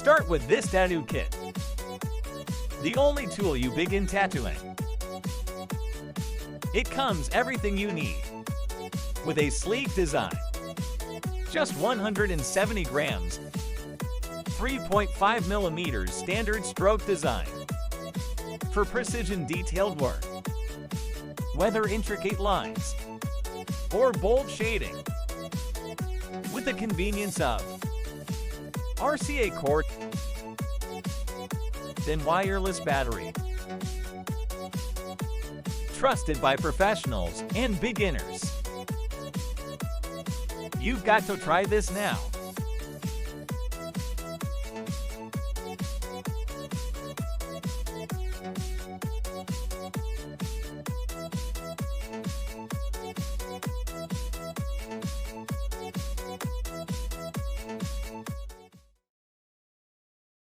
Start with this tattoo kit, the only tool you begin tattooing. It comes everything you need, with a sleek design. Just 170 grams, 3.5 millimeters standard stroke design. For precision detailed work, whether intricate lines or bold shading, with the convenience of RCA cord and wireless battery. Trusted by professionals and beginners. You've got to try this now.